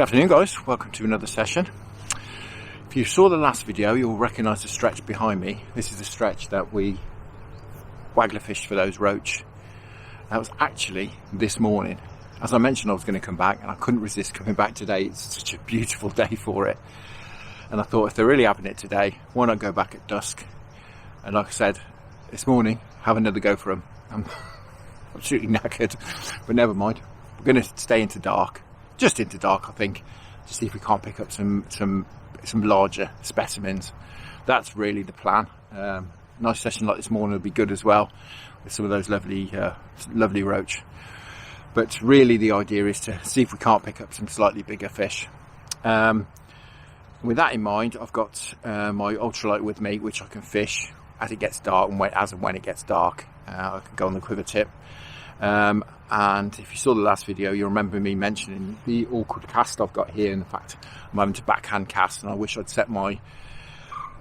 Good afternoon guys, welcome to another session. If you saw the last video, you'll recognise the stretch behind me. This is the stretch that we Waggler fished for those roach. That was actually this morning. As I mentioned, I was going to come back and I couldn't resist coming back today. It's such a beautiful day for it. And I thought if they're really having it today, why not go back at dusk? And like I said, this morning, have another go for them. I'm absolutely knackered, but never mind. We're going to stay into dark. Just into dark, I think, to see if we can't pick up some larger specimens. That's really the plan. Nice session like this morning will be good as well, with some of those lovely roach. But really the idea is to see if we can't pick up some slightly bigger fish. With that in mind, I've got my ultralight with me, which I can fish as it gets dark and when it gets dark. I can go on the quiver tip. And if you saw the last video, you'll remember me mentioning the awkward cast I've got here. In fact, I'm having to backhand cast, and I wish I'd set my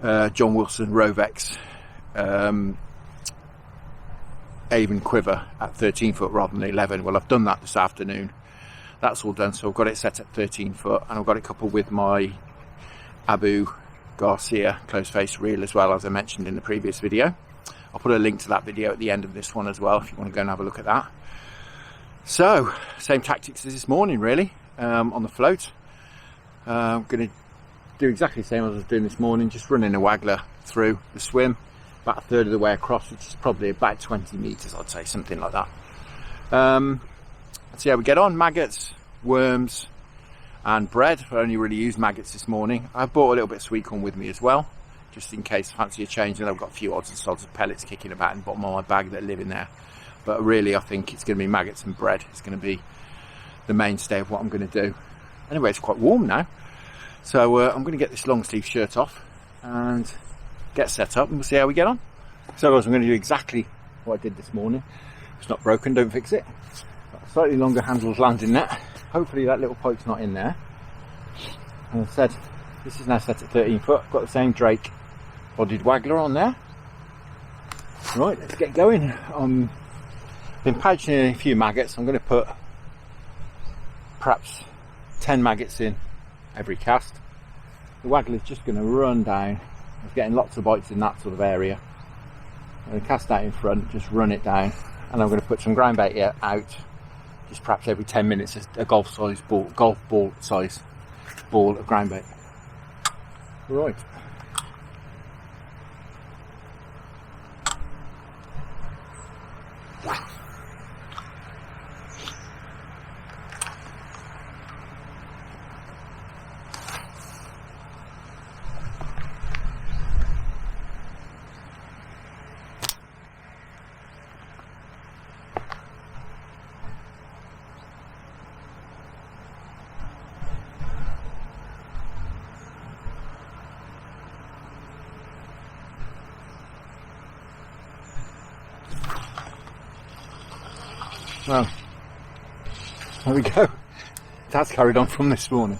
John Wilson Rovex Avon quiver at 13 foot rather than 11. Well, I've done that this afternoon. That's all done, so I've got it set at 13 foot, and I've got it coupled with my Abu Garcia close face reel as well, as I mentioned in the previous video. I'll put a link to that video at the end of this one as well if you want to go and have a look at that. So, same tactics as this morning really, on the float. I'm going to do exactly the same as I was doing this morning, just running a Waggler through the swim, about a third of the way across, which is probably about 20 metres, I'd say, something like that. Let's see how we get on. Maggots, worms and bread. I only really used maggots this morning. I brought a little bit of sweet corn with me as well, just in case I fancy a change, and I've got a few odds and sods of pellets kicking about in the bottom of my bag that live in there. But really I think it's going to be maggots and bread. It's going to be the mainstay of what I'm going to do. Anyway, it's quite warm now, so I'm going to get this long sleeve shirt off and get set up, and we'll see how we get on. So guys, I'm going to do exactly what I did this morning. It's not broken, don't fix it. Got slightly longer handles landing net. Hopefully that little pike's not in there. And as I said, this is now set at 13 foot. I've got the same Drake bodied Waggler on there. Right, let's get going. Been pouching in a few maggots. I'm going to put perhaps 10 maggots in every cast. The Waggler's just going to run down. I was getting lots of bites in that sort of area. I'm going to cast that in front, just run it down, and I'm going to put some groundbait here out, just perhaps every 10 minutes, a golf ball size ball of groundbait. Right. Well, there we go. That's carried on from this morning.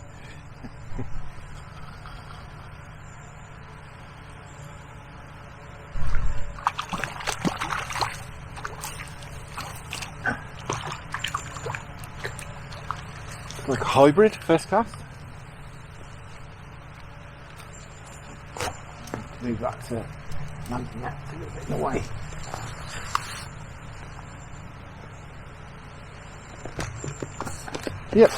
Like a hybrid first cast. Move that to landing net a little bit in the way. Yep,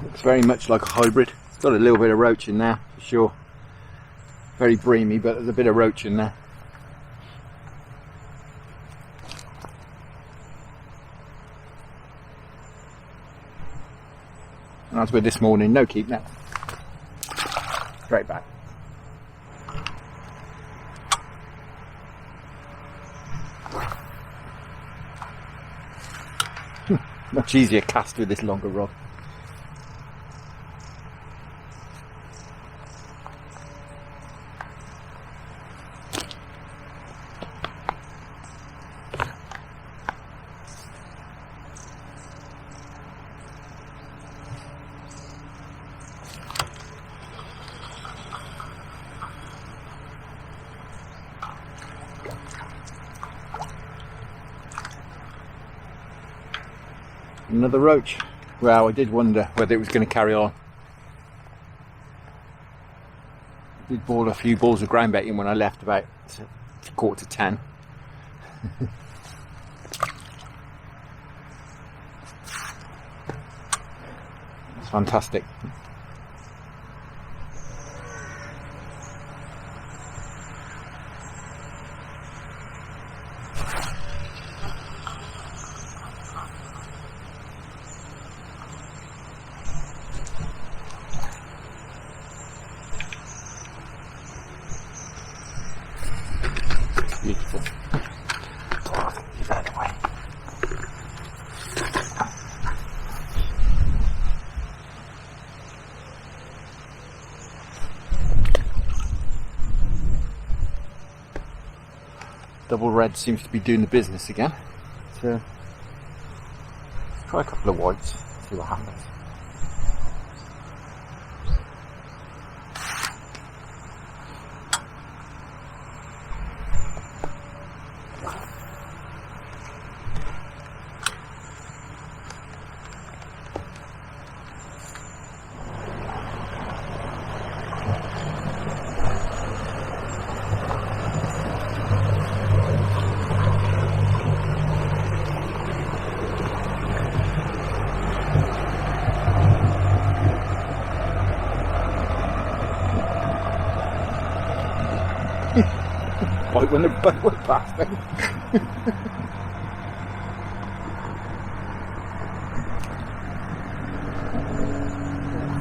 looks very much like a hybrid. It's got a little bit of roach in there for sure. Very breamy, but there's a bit of roach in there. And as with this morning, no keep net. Straight back. Much easier cast with this longer rod. Another roach. Well, I did wonder whether it was going to carry on. I did boil a few balls of groundbait in when I left about 9:45. It's fantastic. Beautiful. Oh, leave that away. Double red seems to be doing the business again. So let's try a couple of whites, see what happens. Like when the boat went past me.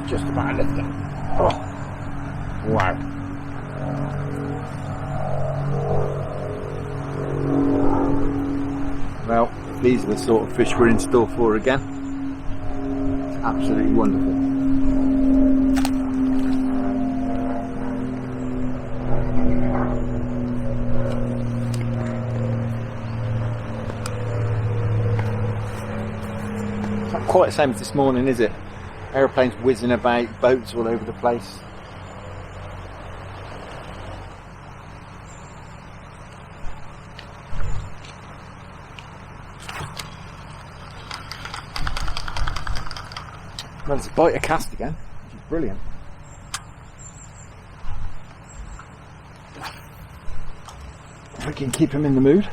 Just about left it. Oh, wow. Well, these are the sort of fish we're in store for again. It's absolutely wonderful. Quite the same as this morning, is it? Aeroplanes whizzing about, boats all over the place. Well, it's a bite of cast again, which is brilliant. If we can keep him in the mood,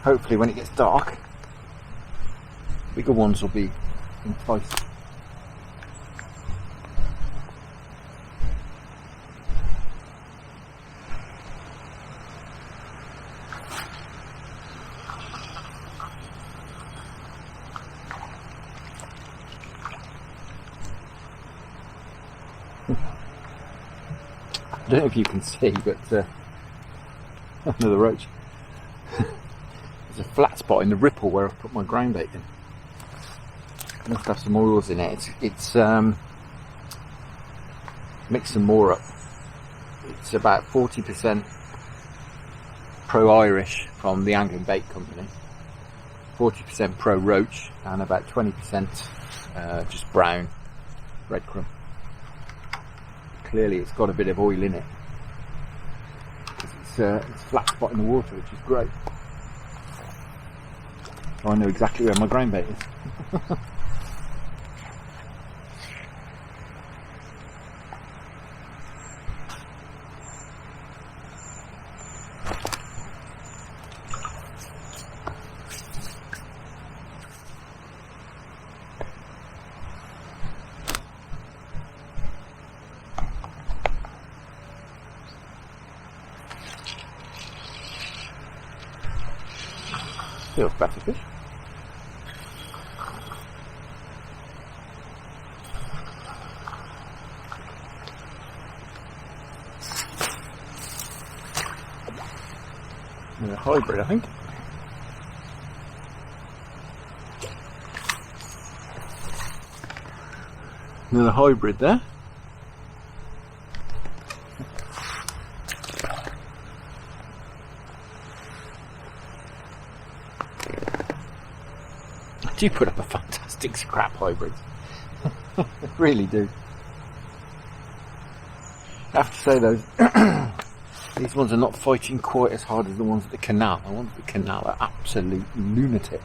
hopefully when it gets dark, bigger ones will be enticed. I don't know if you can see, but another roach. There's a flat spot in the ripple where I've put my groundbait in. Must have some oils in it. It's mix some more up. It's about 40% pro-Irish from the Angling Bait Company, 40% pro-Roach, and about 20% just brown breadcrumb. Clearly it's got a bit of oil in it. It's a flat spot in the water, which is great. I know exactly where my groundbait is. Feels better fish. And a hybrid, I think. Another hybrid there. Do put up a fantastic scrap hybrid. Really do. I have to say though, these ones are not fighting quite as hard as the ones at the canal. The ones at the canal are absolute lunatics.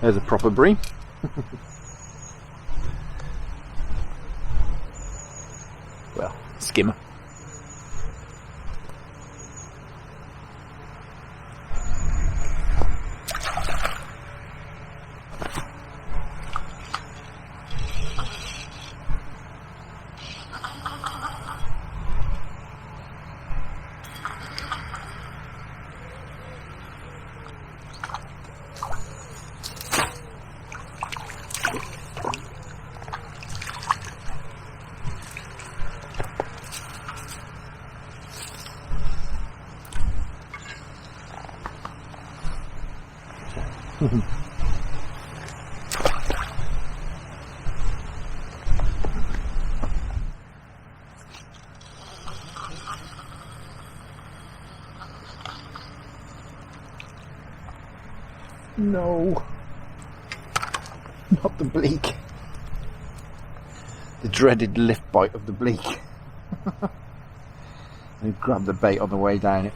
There's a proper bream. Well, skimmer. No, not the bleak. The dreaded lift bite of the bleak. They grab the bait on the way down, it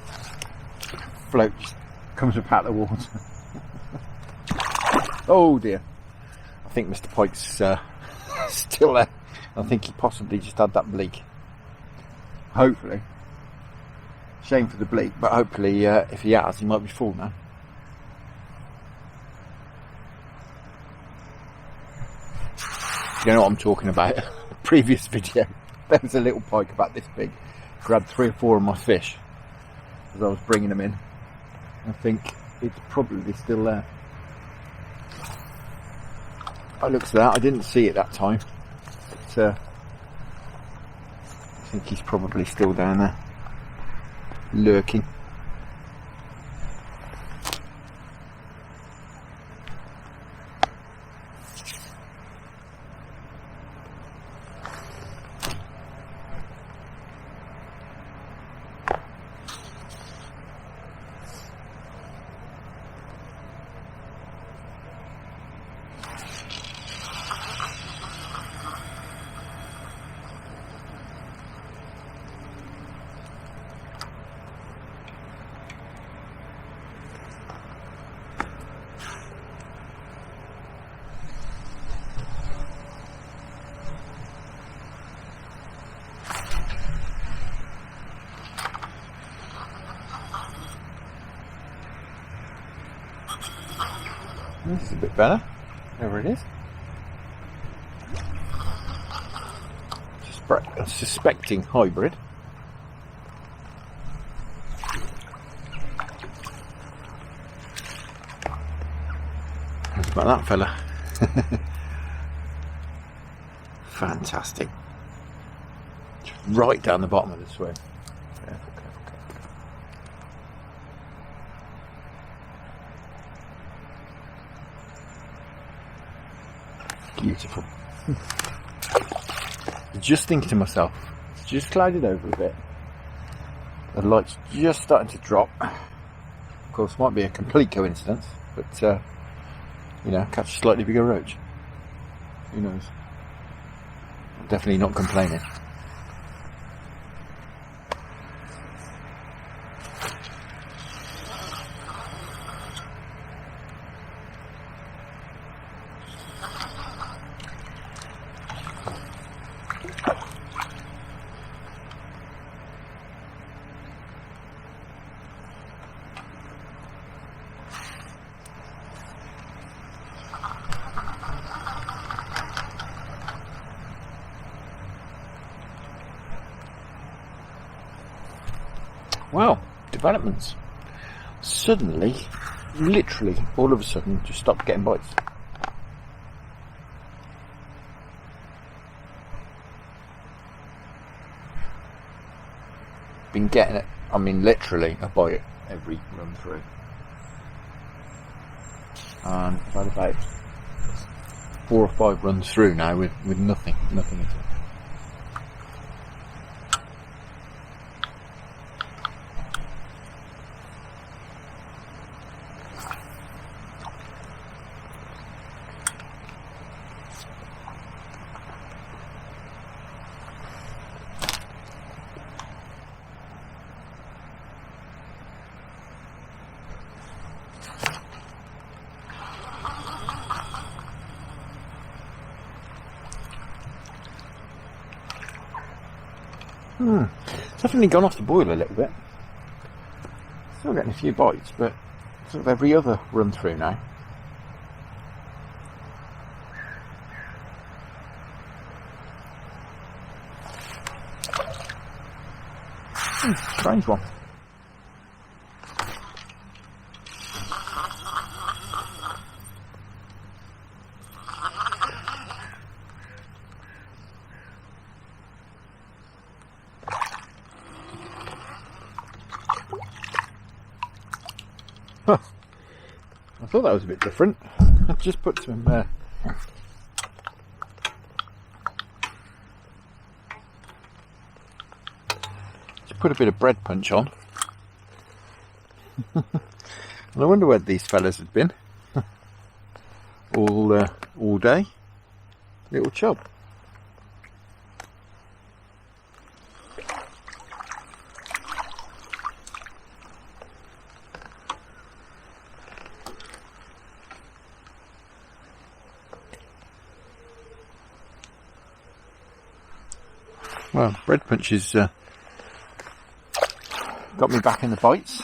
floats, comes up out of the water. Oh dear. I think Mr. Pike's still there. I think he possibly just had that bleak. Hopefully. Shame for the bleak, but hopefully if he has, he might be full now. You know what I'm talking about? Previous video, there was a little pike about this big. Grabbed 3 or 4 of my fish as I was bringing them in. I think it's probably still there. By the looks of that, I didn't see it that time. But, I think he's probably still down there, lurking. This is a bit better. There it is. Suspecting hybrid. How's about that fella? Fantastic. Right down the bottom of the swim. Careful, careful, careful. Beautiful. Just thinking to myself, it's just clouded over a bit. The light's just starting to drop. Of course, might be a complete coincidence, but you know, catch a slightly bigger roach. Who knows? I'm definitely not complaining. Wow, developments. Suddenly, literally, all of a sudden, just stopped getting bites. Been getting it, I mean literally, a bite every run through. And I've had about 4 or 5 runs through now with nothing at all. It's definitely gone off the boil a little bit. Still getting a few bites, but sort of every other run through now. Strange one. Huh. I thought that was a bit different. I've just put some put a bit of bread punch on. And I wonder where these fellas had been all day. Little chub. Well, bread punch has got me back in the bites.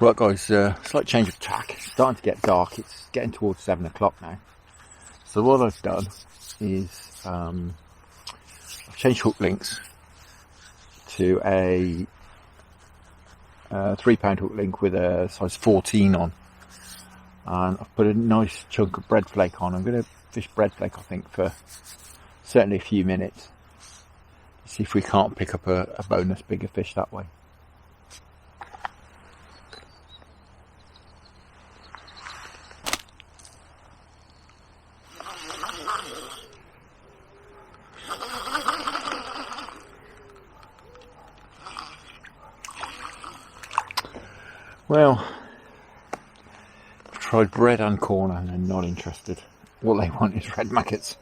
Right guys, slight change of tack. It's starting to get dark. It's getting towards 7 o'clock now. So what I've done is I've changed hook links to a 3-pound hook link with a size 14 on, and I've put a nice chunk of bread flake on. I'm going to fish bread flake, I think, for certainly a few minutes. See if we can't pick up a bonus bigger fish that way. Well, I've tried bread and corn and they're not interested. What they want is red maggots.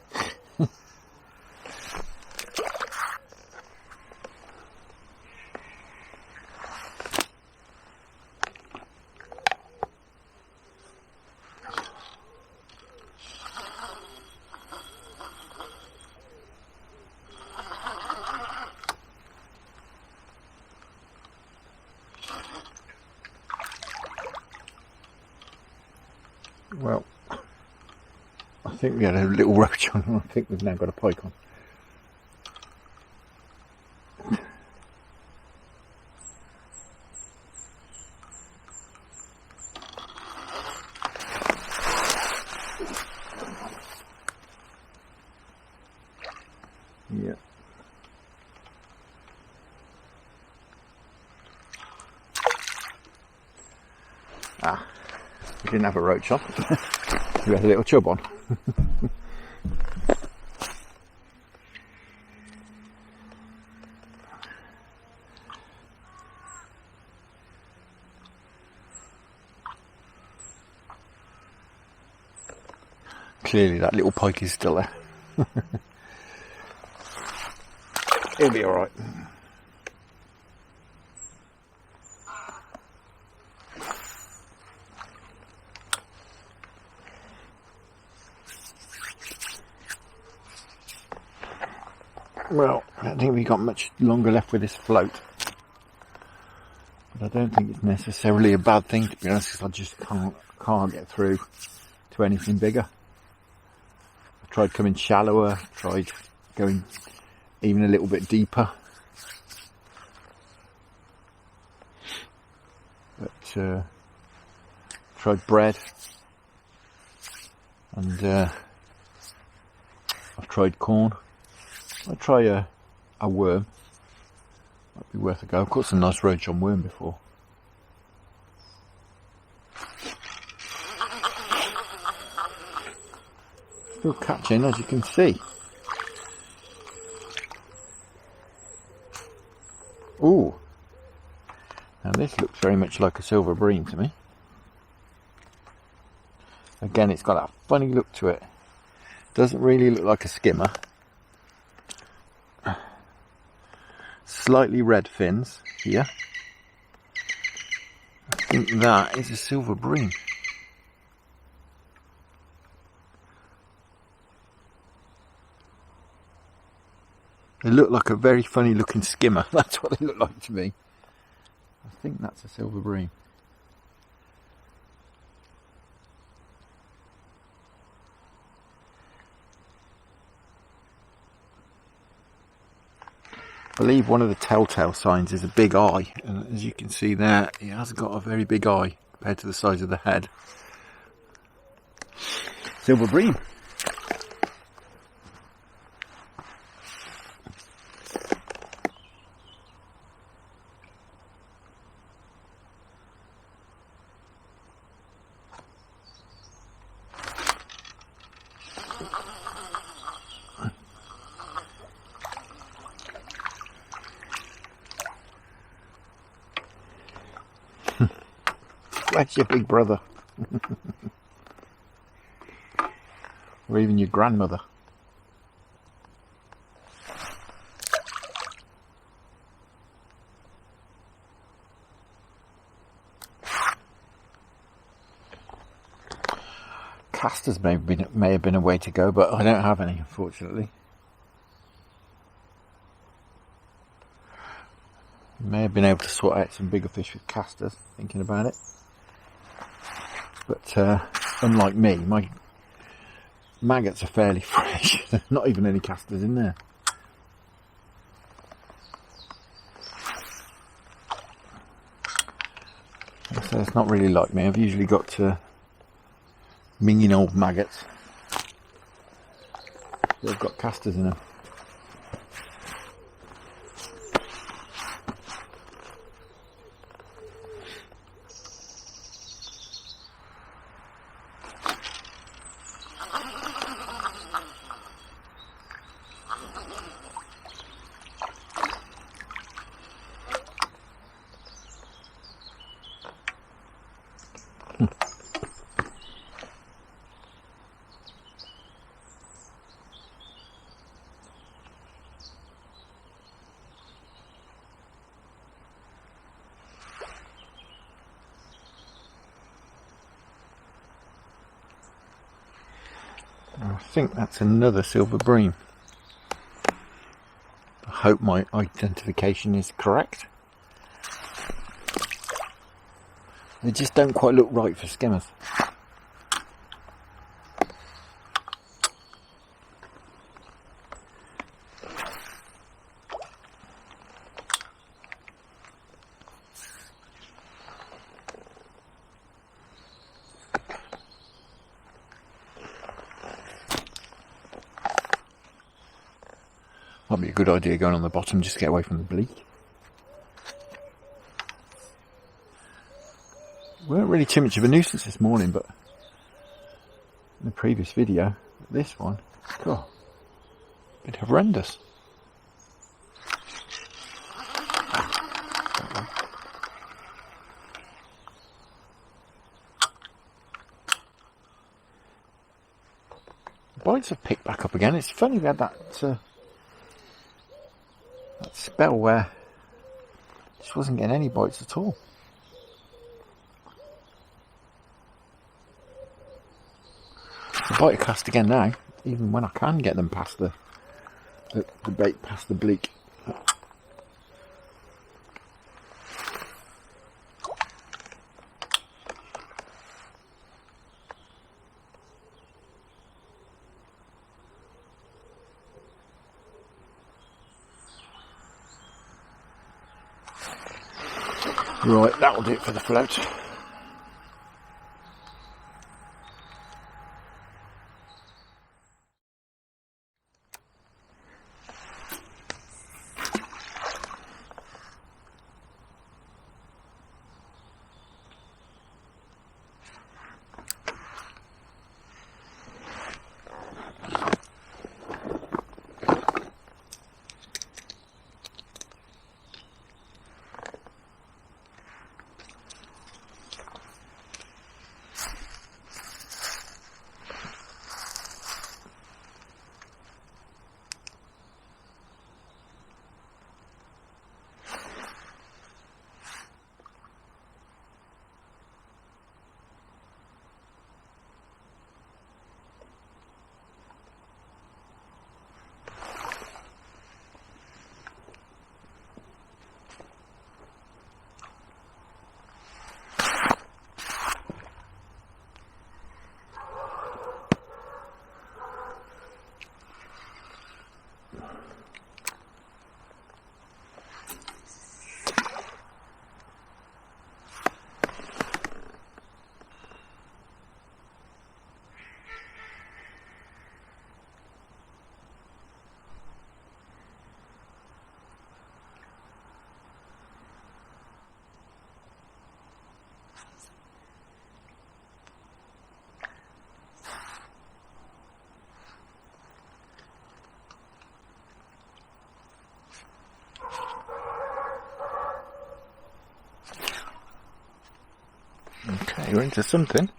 Well, I think we had a little roach on, and I think we've now got a pike on. Yeah. Ah. We didn't have a roach on. We had a little chub on. Clearly that little pike is still there. He'll be alright. Well, I don't think we've got much longer left with this float. But I don't think it's necessarily a bad thing, to be honest, because I just can't get through to anything bigger. I've tried coming shallower, tried going even a little bit deeper. But tried bread. And I've tried corn. I'll try a worm. Might be worth a go. I've got some nice roach on worm before. Still catching, as you can see. Ooh. Now this looks very much like a silver bream to me. Again, it's got that funny look to it. Doesn't really look like a skimmer. Slightly red fins here. I think that is a silver bream. They look like a very funny looking skimmer. That's what they look like to me. I think that's a silver bream. I believe one of the telltale signs is a big eye, and as you can see there, he has got a very big eye compared to the size of the head. Silver bream. That's your big brother. Or even your grandmother. Casters may have been a way to go, but I don't have any, unfortunately. May have been able to sort out some bigger fish with casters, thinking about it. But unlike me, my maggots are fairly fresh. There's not even any casters in there. So it's not really like me. I've usually got minging old maggots. They've got casters in them. I think that's another silver bream. I hope my identification is correct. They just don't quite look right for skimmers. Might be a good idea going on the bottom just to get away from the bleak. Weren't really too much of a nuisance this morning, but in the previous video, this one, God, been horrendous. The bites have picked back up again. It's funny we had that spell where just wasn't getting any bites at all. I bite a cast again now, even when I can get them past the bait, past the bleak. Right, that'll do it for the float. Okay, you're into something.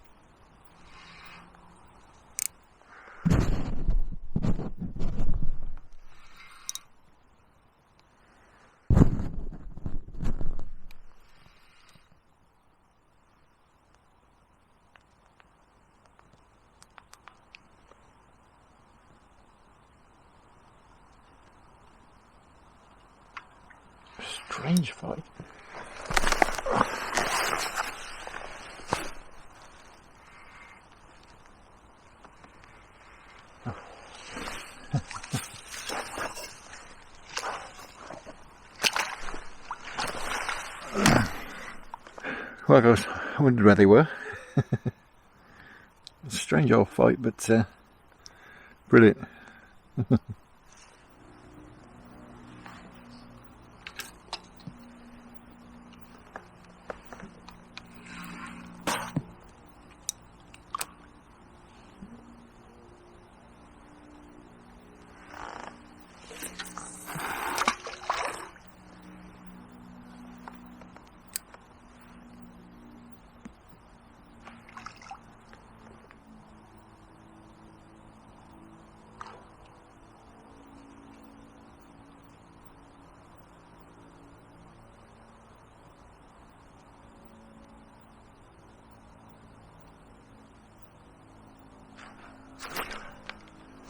Strange fight. Well, guys, I wondered where they were. It's a strange old fight, but brilliant.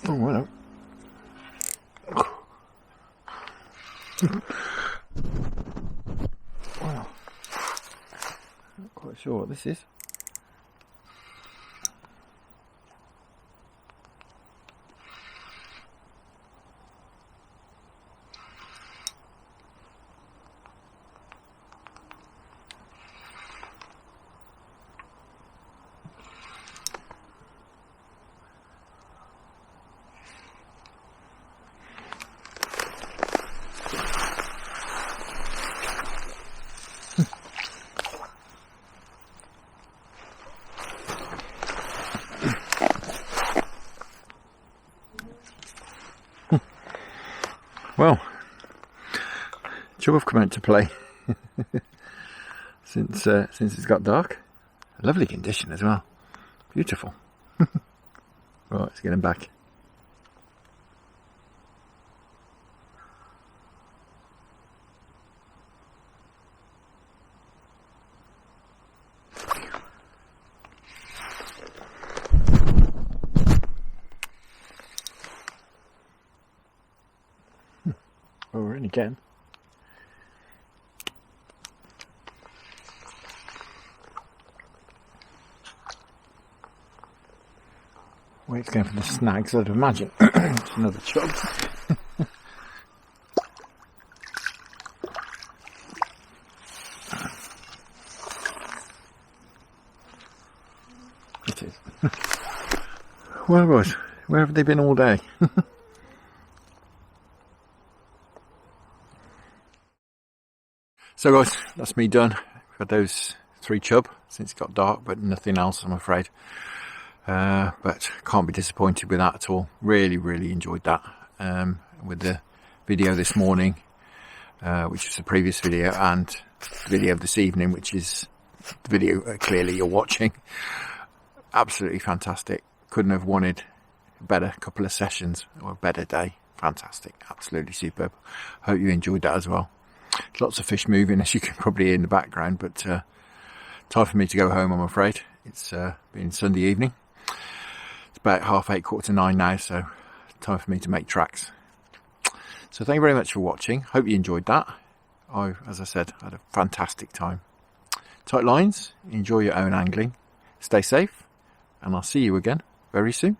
Oh, well. Wow. Not quite sure what this is. Well, chub have come out to play since it's got dark. Lovely condition as well. Beautiful. Right, let's get him back. Oh, we're in again. Wait's going for the snags, I'd imagine. It's another chub. It is. Well, guys, where have they been all day? So guys, that's me done. We've had those 3 chub since it got dark, but nothing else, I'm afraid. But can't be disappointed with that at all. Really enjoyed that with the video this morning, which was the previous video, and the video of this evening, which is the video clearly you're watching. Absolutely fantastic. Couldn't have wanted a better couple of sessions or a better day. Fantastic, absolutely superb. Hope you enjoyed that as well. Lots of fish moving, as you can probably hear in the background, but time for me to go home, I'm afraid. It's been Sunday evening. It's about 8:30, 8:45 now, so time for me to make tracks. So thank you very much for watching. Hope you enjoyed that. I, as I said, had a fantastic time. Tight lines, enjoy your own angling, stay safe, and I'll see you again very soon.